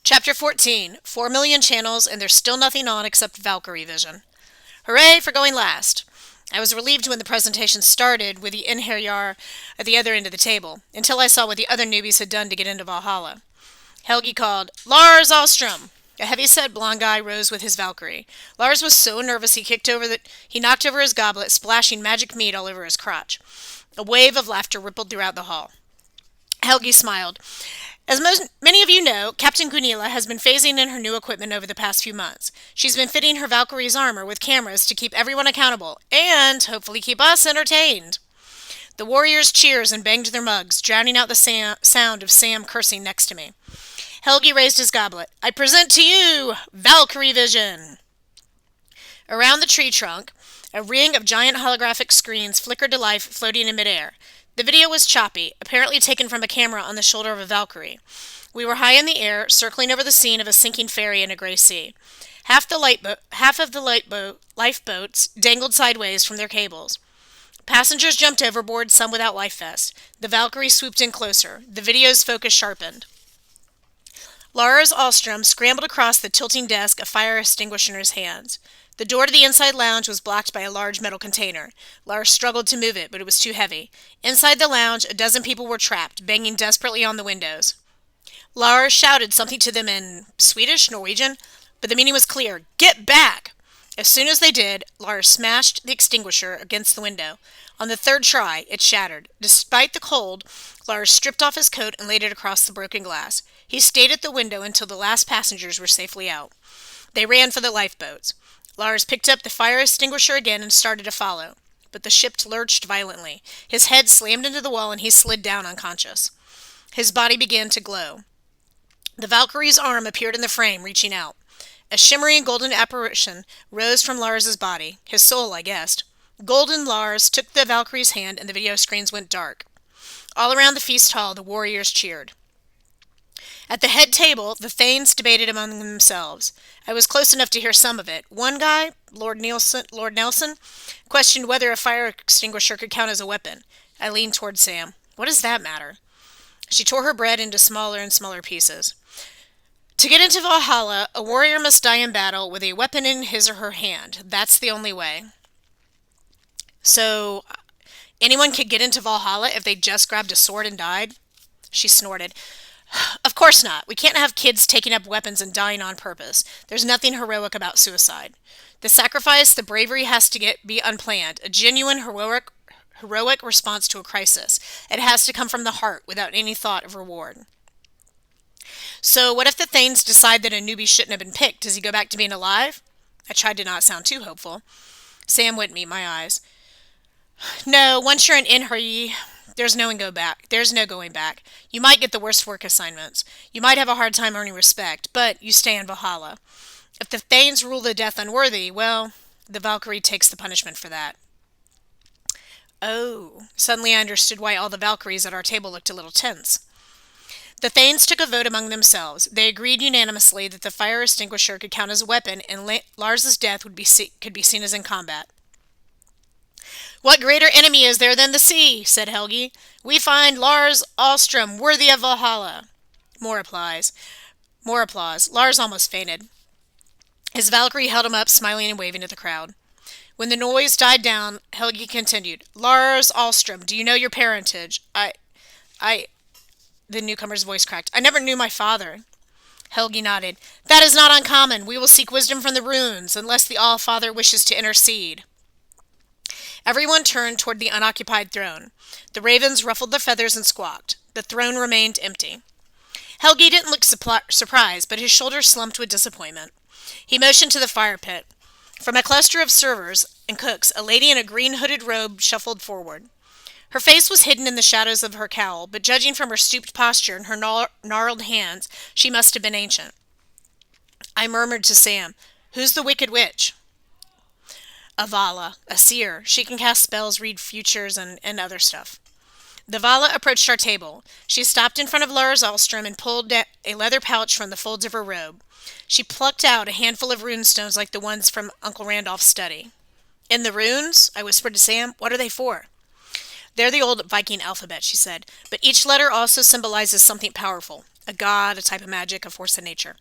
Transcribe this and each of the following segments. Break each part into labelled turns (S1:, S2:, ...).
S1: Chapter 14. 4 million channels, and there's still nothing on except Valkyrie vision. Hooray for going last! I was relieved when the presentation started with the Inherjar at the other end of the table, until I saw what the other newbies had done to get into Valhalla. Helgi called, "Lars Alstrom!" A heavy-set blond guy rose with his Valkyrie. Lars was so nervous he knocked over his goblet, splashing magic mead all over his crotch. A wave of laughter rippled throughout the hall. Helgi smiled. As many of you know, Captain Gunilla has been phasing in her new equipment over the past few months. She's been fitting her Valkyrie's armor with cameras to keep everyone accountable, and hopefully keep us entertained. The warriors cheers and banged their mugs, drowning out the sound of Sam cursing next to me. Helgi raised his goblet. "I present to you Valkyrie Vision!" Around the tree trunk, a ring of giant holographic screens flickered to life, floating in midair. The video was choppy, apparently taken from a camera on the shoulder of a Valkyrie. We were high in the air, circling over the scene of a sinking ferry in a gray sea. Half of the lifeboats dangled sideways from their cables. Passengers jumped overboard, some without life vests. The Valkyrie swooped in closer. The video's focus sharpened. Lars Alstrom scrambled across the tilting desk, a fire extinguisher in his hands. The door to the inside lounge was blocked by a large metal container. Lars struggled to move it, but it was too heavy. Inside the lounge, a dozen people were trapped, banging desperately on the windows. Lars shouted something to them in Swedish, Norwegian, but the meaning was clear. "Get back!" As soon as they did, Lars smashed the extinguisher against the window. On the third try, it shattered. Despite the cold, Lars stripped off his coat and laid it across the broken glass. He stayed at the window until the last passengers were safely out. They ran for the lifeboats. Lars picked up the fire extinguisher again and started to follow, but the ship lurched violently. His head slammed into the wall and he slid down unconscious. His body began to glow. The Valkyrie's arm appeared in the frame, reaching out. A shimmering golden apparition rose from Lars's body. His soul, I guessed. Golden Lars took the Valkyrie's hand and the video screens went dark. All around the feast hall, the warriors cheered. At the head table, the thanes debated among themselves. I was close enough to hear some of it. One guy, Lord Nelson, questioned whether a fire extinguisher could count as a weapon. I leaned toward Sam. "What does that matter?" She tore her bread into smaller and smaller pieces. "To get into Valhalla, a warrior must die in battle with a weapon in his or her hand. That's the only way." "So, anyone could get into Valhalla if they just grabbed a sword and died?" She snorted. "Of course not. We can't have kids taking up weapons and dying on purpose. There's nothing heroic about suicide. The sacrifice, the bravery has to be unplanned, a genuine heroic response to a crisis. It has to come from the heart without any thought of reward." "So what if the Thanes decide that a newbie shouldn't have been picked? Does he go back to being alive?" I tried to not sound too hopeful. Sam wouldn't meet my eyes. "No, once you're an Inherji, there's no going back. You might get the worst work assignments. You might have a hard time earning respect, but you stay in Valhalla. If the Thanes rule the death unworthy, well, the Valkyrie takes the punishment for that." Oh, suddenly I understood why all the Valkyries at our table looked a little tense. The Thanes took a vote among themselves. They agreed unanimously that the fire extinguisher could count as a weapon, and Lars's death could be seen as in combat. "What greater enemy is there than the sea?" said Helgi. "We find Lars Alstrom worthy of Valhalla." More applause. Lars almost fainted. His Valkyrie held him up, smiling and waving at the crowd. When the noise died down, Helgi continued. "Lars Alstrom, do you know your parentage?" The newcomer's voice cracked. "I never knew my father." Helgi nodded. "That is not uncommon. We will seek wisdom from the runes, unless the All-Father wishes to intercede." Everyone turned toward the unoccupied throne. The ravens ruffled their feathers and squawked. The throne remained empty. Helgi didn't look surprised, but his shoulders slumped with disappointment. He motioned to the fire pit. From a cluster of servers and cooks, a lady in a green hooded robe shuffled forward. Her face was hidden in the shadows of her cowl, but judging from her stooped posture and her gnarled hands, she must have been ancient. I murmured to Sam, "Who's the wicked witch?" "A Vala, a seer. She can cast spells, read futures, and other stuff." The Vala approached our table. She stopped in front of Lars Alstrom and pulled a leather pouch from the folds of her robe. She plucked out a handful of runestones like the ones from Uncle Randolph's study. "In the runes?" I whispered to Sam. "What are they for?" "They're the old Viking alphabet," she said, "but each letter also symbolizes something powerful. A god, a type of magic, a force of nature.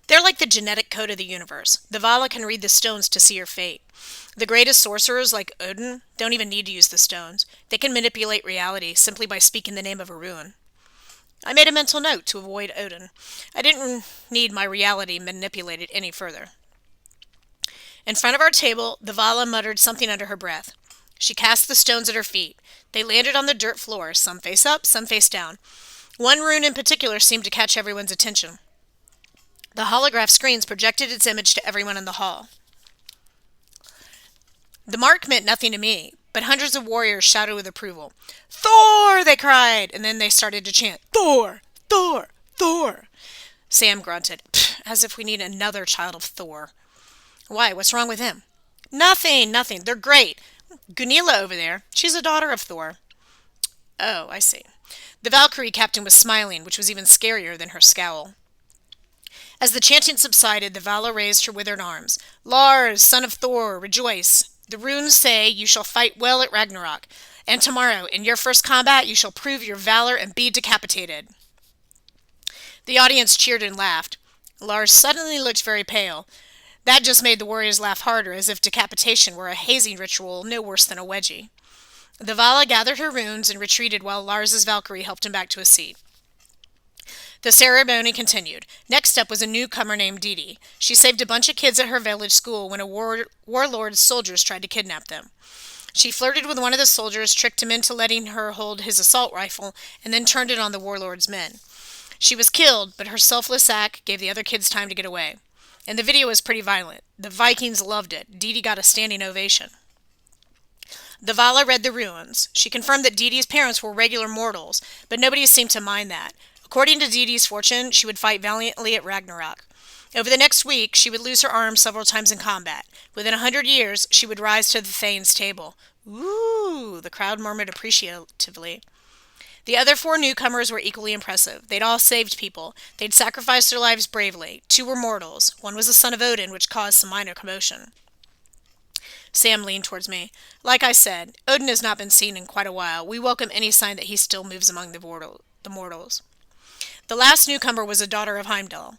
S1: They're like the genetic code of the universe. The Vala can read the stones to see your fate. The greatest sorcerers, like Odin, don't even need to use the stones. They can manipulate reality simply by speaking the name of a ruin. I made a mental note to avoid Odin. I didn't need my reality manipulated any further. In front of our table, the Vala muttered something under her breath. She cast the stones at her feet. They landed on the dirt floor, some face up, some face down. One rune in particular seemed to catch everyone's attention. The holograph screens projected its image to everyone in the hall. The mark meant nothing to me, but hundreds of warriors shouted with approval. "Thor!" they cried, and then they started to chant, "Thor! Thor! Thor!" Sam grunted, as if we need another child of Thor. Why, what's wrong with him? Nothing. They're great. Gunilla over there, she's a daughter of Thor. Oh, I see. The Valkyrie captain was smiling, which was even scarier than her scowl. As the chanting subsided, the Vala raised her withered arms. "Lars, son of Thor, rejoice. The runes say you shall fight well at Ragnarok, and tomorrow, in your first combat, you shall prove your valor and be decapitated." The audience cheered and laughed. Lars suddenly looked very pale. That just made the warriors laugh harder, as if decapitation were a hazing ritual no worse than a wedgie. The Vala gathered her runes and retreated while Lars's Valkyrie helped him back to a seat. The ceremony continued. Next up was a newcomer named Didi. She saved a bunch of kids at her village school when a warlord's soldiers tried to kidnap them. She flirted with one of the soldiers, tricked him into letting her hold his assault rifle, and then turned it on the warlord's men. She was killed, but her selfless act gave the other kids time to get away. And the video was pretty violent. The Vikings loved it. Didi got a standing ovation. The Vala read the runes. She confirmed that Didi's parents were regular mortals, but nobody seemed to mind that. According to Didi's fortune, she would fight valiantly at Ragnarok. Over the next week, she would lose her arm several times in combat. Within 100 years, she would rise to the Thane's table. Ooh, the crowd murmured appreciatively. The other 4 newcomers were equally impressive. They'd all saved people. They'd sacrificed their lives bravely. 2 were mortals. One was the son of Odin, which caused some minor commotion. Sam leaned towards me. "Like I said, Odin has not been seen in quite a while. We welcome any sign that he still moves among the mortals." The last newcomer was a daughter of Heimdall.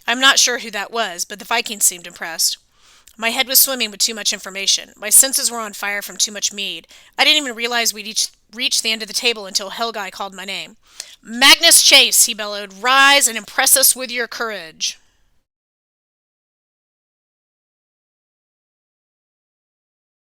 S1: I'm not sure who that was, but the Vikings seemed impressed. My head was swimming with too much information. My senses were on fire from too much mead. I didn't even realize we'd reached the end of the table until Helgai called my name. "Magnus Chase," he bellowed, "rise and impress us with your courage."